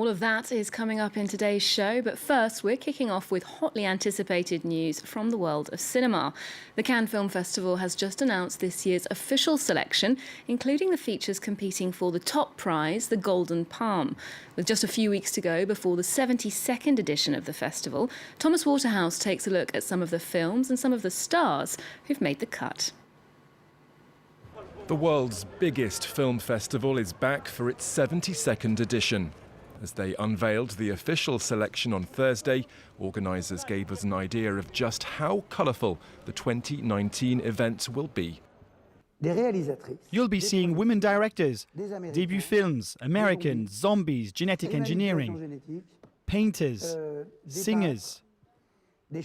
All of that is coming up in today's show, but first we're kicking off with hotly anticipated news from the world of cinema. The Cannes Film Festival has just announced this year's official selection, including the features competing for the top prize, the Golden Palme. With just a few weeks to go before the 72nd edition of the festival, Thomas Waterhouse takes a look at some of the films and some of the stars who've made the cut. The world's biggest film festival is back for its 72nd edition. As they unveiled the official selection on Thursday, organisers gave us an idea of just how colourful the 2019 event will be. You'll be seeing women directors, debut films, Americans, zombies, genetic engineering, painters, singers,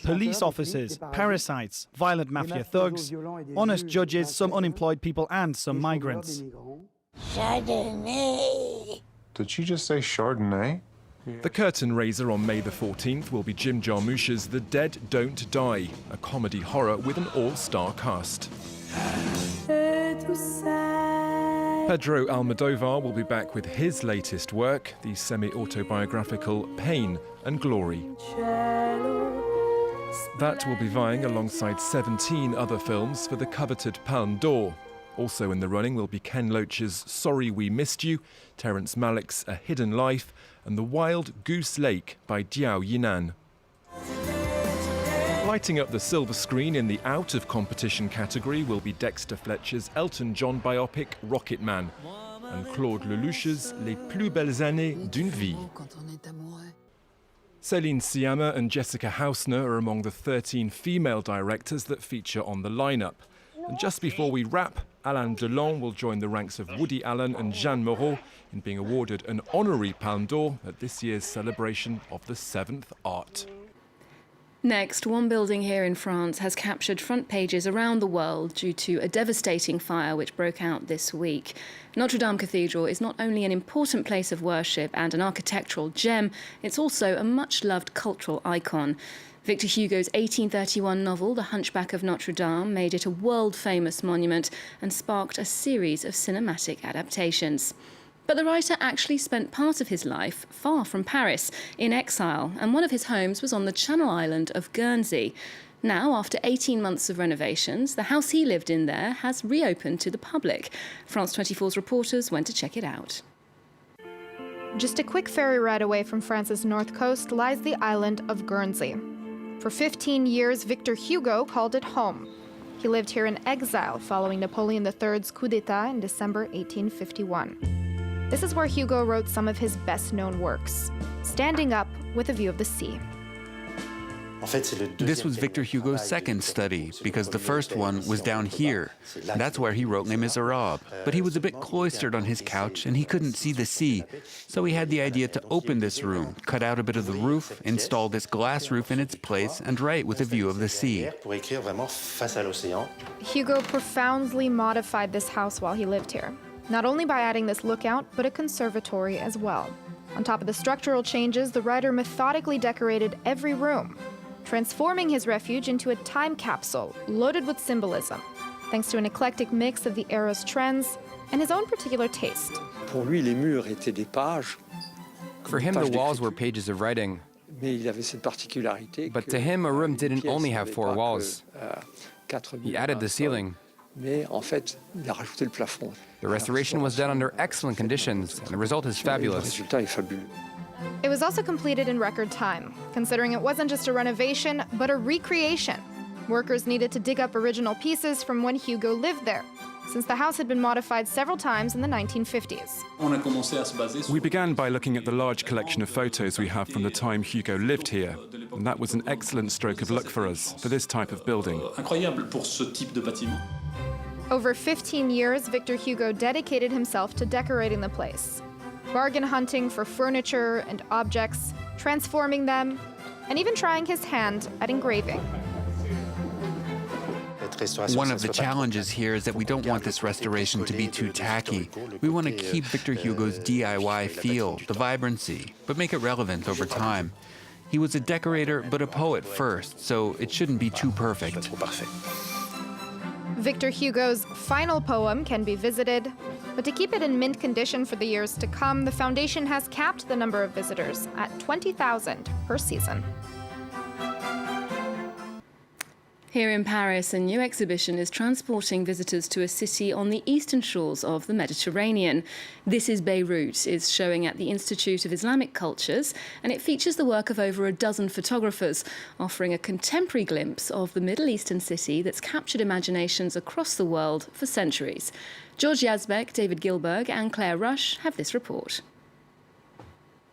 police officers, parasites, violent mafia thugs, honest judges, some unemployed people and some migrants. Chardonnay. Did you just say Chardonnay? The curtain raiser on May the 14th will be Jim Jarmusch's The Dead Don't Die, a comedy horror with an all-star cast. Pedro Almodovar will be back with his latest work, the semi-autobiographical Pain and Glory. That will be vying alongside 17 other films for the coveted Palme d'Or. Also in the running will be Ken Loach's Sorry We Missed You, Terrence Malick's A Hidden Life, and The Wild Goose Lake by Diao Yinan. Lighting up the silver screen in the out-of-competition category will be Dexter Fletcher's Elton John biopic Rocket Man and Claude Lelouch's Les plus belles années d'une vie. Céline Sciamma and Jessica Hausner are among the 13 female directors that feature on the lineup. And just before we wrap, Alain Delon will join the ranks of Woody Allen and Jeanne Moreau in being awarded an honorary Palme d'Or at this year's celebration of the seventh art. Next, one building here in France has captured front pages around the world due to a devastating fire which broke out this week. Notre Dame Cathedral is not only an important place of worship and an architectural gem, it's also a much-loved cultural icon. Victor Hugo's 1831 novel, The Hunchback of Notre Dame, made it a world-famous monument and sparked a series of cinematic adaptations. But the writer actually spent part of his life far from Paris, in exile, and one of his homes was on the Channel Island of Guernsey. Now, after 18 months of renovations, the house he lived in there has reopened to the public. France 24's reporters went to check it out. Just a quick ferry ride away from France's north coast lies the island of Guernsey. For 15 years, Victor Hugo called it home. He lived here in exile following Napoleon III's coup d'etat in December 1851. This is where Hugo wrote some of his best-known works, Standing Up with a View of the Sea. This was Victor Hugo's second study, because the first one was down here. That's where he wrote Les Miserables. But he was a bit cloistered on his couch and he couldn't see the sea. So he had the idea to open this room, cut out a bit of the roof, install this glass roof in its place, and write with a view of the sea. Hugo profoundly modified this house while he lived here, not only by adding this lookout, but a conservatory as well. On top of the structural changes, the writer methodically decorated every room, transforming his refuge into a time capsule loaded with symbolism, thanks to an eclectic mix of the era's trends and his own particular taste. For him, the walls were pages of writing. But to him, a room didn't only have 4 walls. He added the ceiling. The restoration was done under excellent conditions, and the result is fabulous. It was also completed in record time, considering it wasn't just a renovation, but a recreation. Workers needed to dig up original pieces from when Hugo lived there, since the house had been modified several times in the 1950s. We began by looking at the large collection of photos we have from the time Hugo lived here, and that was an excellent stroke of luck for us, for this type of building. Over 15 years, Victor Hugo dedicated himself to decorating the place, bargain hunting for furniture and objects, transforming them, and even trying his hand at engraving. One of the challenges here is that we don't want this restoration to be too tacky. We want to keep Victor Hugo's DIY feel, the vibrancy, but make it relevant over time. He was a decorator, but a poet first, so it shouldn't be too perfect. Victor Hugo's final poem can be visited But to keep it in mint condition for the years to come, the foundation has capped the number of visitors at 20,000 per season. Here in Paris, a new exhibition is transporting visitors to a city on the eastern shores of the Mediterranean. This is Beirut is showing at the Institute of Islamic Cultures, and it features the work of over a dozen photographers, offering a contemporary glimpse of the Middle Eastern city that's captured imaginations across the world for centuries. George Yazbek, David Gilberg and Claire Rush have this report.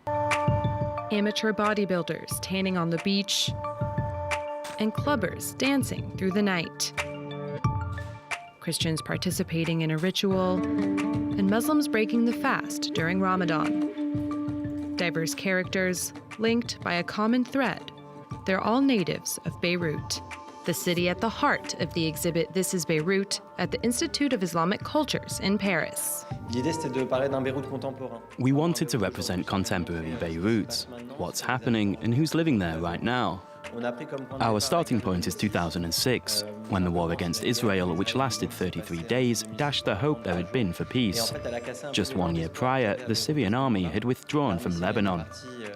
Amateur bodybuilders tanning on the beach, and clubbers dancing through the night. Christians participating in a ritual, and Muslims breaking the fast during Ramadan. Diverse characters linked by a common thread. They're all natives of Beirut, the city at the heart of the exhibit This is Beirut at the Institute of Islamic Cultures in Paris. We wanted to represent contemporary Beirut, what's happening and who's living there right now. Our starting point is 2006, when the war against Israel, which lasted 33 days, dashed the hope there had been for peace. Just 1 year prior, the Syrian army had withdrawn from Lebanon.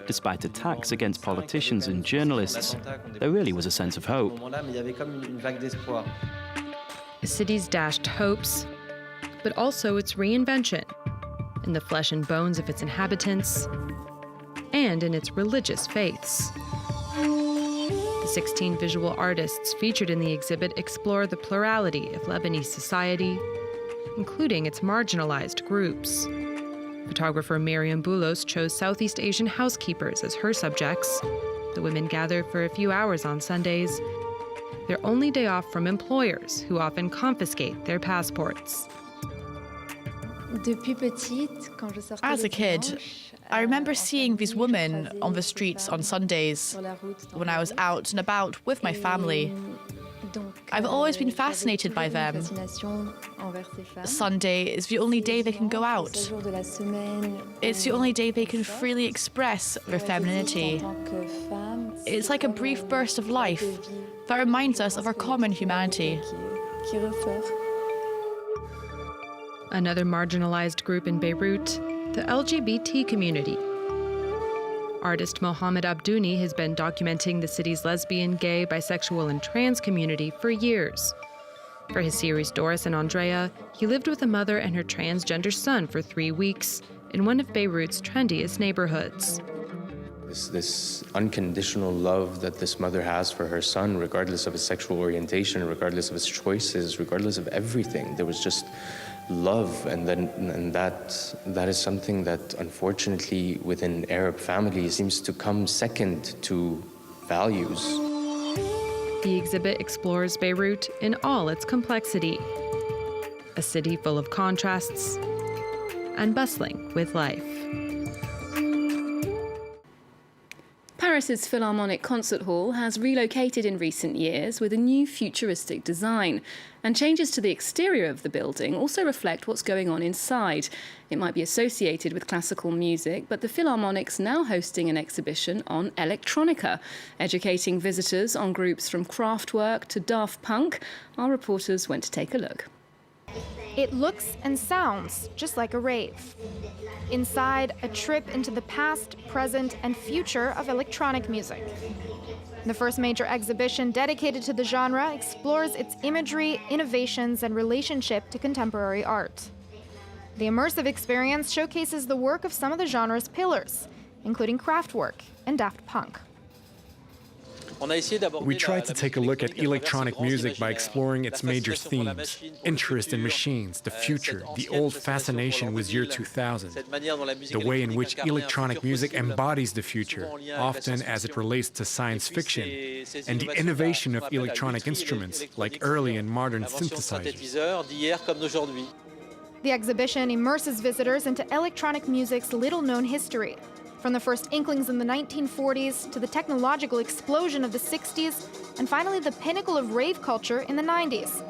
Despite attacks against politicians and journalists, there really was a sense of hope. The city's dashed hopes, but also its reinvention in the flesh and bones of its inhabitants and in its religious faiths. The 16 visual artists featured in the exhibit explore the plurality of Lebanese society, including its marginalized groups. Photographer Miriam Boulos chose Southeast Asian housekeepers as her subjects. The women gather for a few hours on Sundays, their only day off from employers who often confiscate their passports. As a kid, I remember seeing these women on the streets on Sundays when I was out and about with my family. I've always been fascinated by them. Sunday is the only day they can go out. It's the only day they can freely express their femininity. It's like a brief burst of life that reminds us of our common humanity. Another marginalized group in Beirut, the LGBT community. Artist Mohamed Abdouni has been documenting the city's lesbian, gay, bisexual, and trans community for years. For his series Doris and Andrea, he lived with a mother and her transgender son for 3 weeks in one of Beirut's trendiest neighborhoods. This unconditional love that this mother has for her son, regardless of his sexual orientation, regardless of his choices, regardless of everything. There was just love, and that is something that unfortunately within Arab families seems to come second to values. The exhibit explores Beirut in all its complexity, a city full of contrasts and bustling with life. Paris's Philharmonic Concert Hall has relocated in recent years with a new futuristic design, and changes to the exterior of the building also reflect what's going on inside. It might be associated with classical music, but the Philharmonic's now hosting an exhibition on electronica, educating visitors on groups from Kraftwerk to Daft Punk. Our reporters went to take a look. It looks and sounds just like a rave. Inside, a trip into the past, present, and future of electronic music. The first major exhibition dedicated to the genre explores its imagery, innovations, and relationship to contemporary art. The immersive experience showcases the work of some of the genre's pillars, including Kraftwerk and Daft Punk. We tried to take a look at electronic music by exploring its major themes: interest in machines, the future, the old fascination with year 2000, the way in which electronic music embodies the future, often as it relates to science fiction, and the innovation of electronic instruments like early and modern synthesizers. The exhibition immerses visitors into electronic music's little-known history, from the first inklings in the 1940s to the technological explosion of the 60s, and finally the pinnacle of rave culture in the 90s.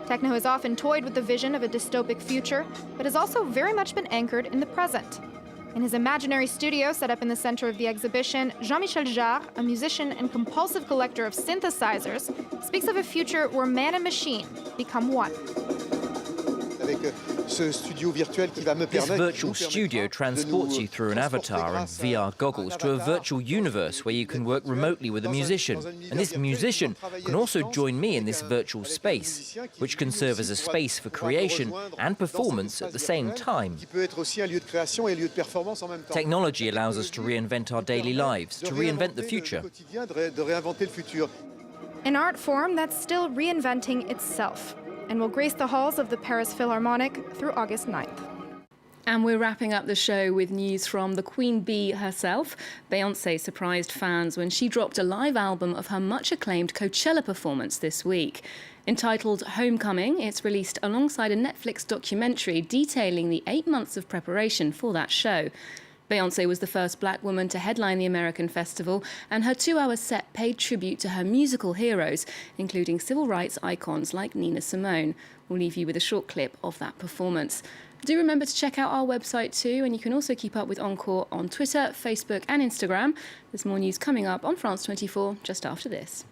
Techno has often toyed with the vision of a dystopic future, but has also very much been anchored in the present. In his imaginary studio set up in the center of the exhibition, Jean-Michel Jarre, a musician and compulsive collector of synthesizers, speaks of a future where man and machine become one. This virtual studio transports you through an avatar and VR goggles to a virtual universe where you can work remotely with a musician. And this musician can also join me in this virtual space, which can serve as a space for creation and performance at the same time. Technology allows us to reinvent our daily lives, to reinvent the future. An art form that's still reinventing itself and will grace the halls of the Paris Philharmonic through August 9th. And we're wrapping up the show with news from the Queen Bee herself. Beyoncé surprised fans when she dropped a live album of her much-acclaimed Coachella performance this week. Entitled Homecoming, it's released alongside a Netflix documentary detailing the 8 months of preparation for that show. Beyoncé was the first black woman to headline the American festival, and her 2-hour set paid tribute to her musical heroes, including civil rights icons like Nina Simone. We'll leave you with a short clip of that performance. Do remember to check out our website too, and you can also keep up with Encore on Twitter, Facebook and Instagram. There's more news coming up on France 24 just after this.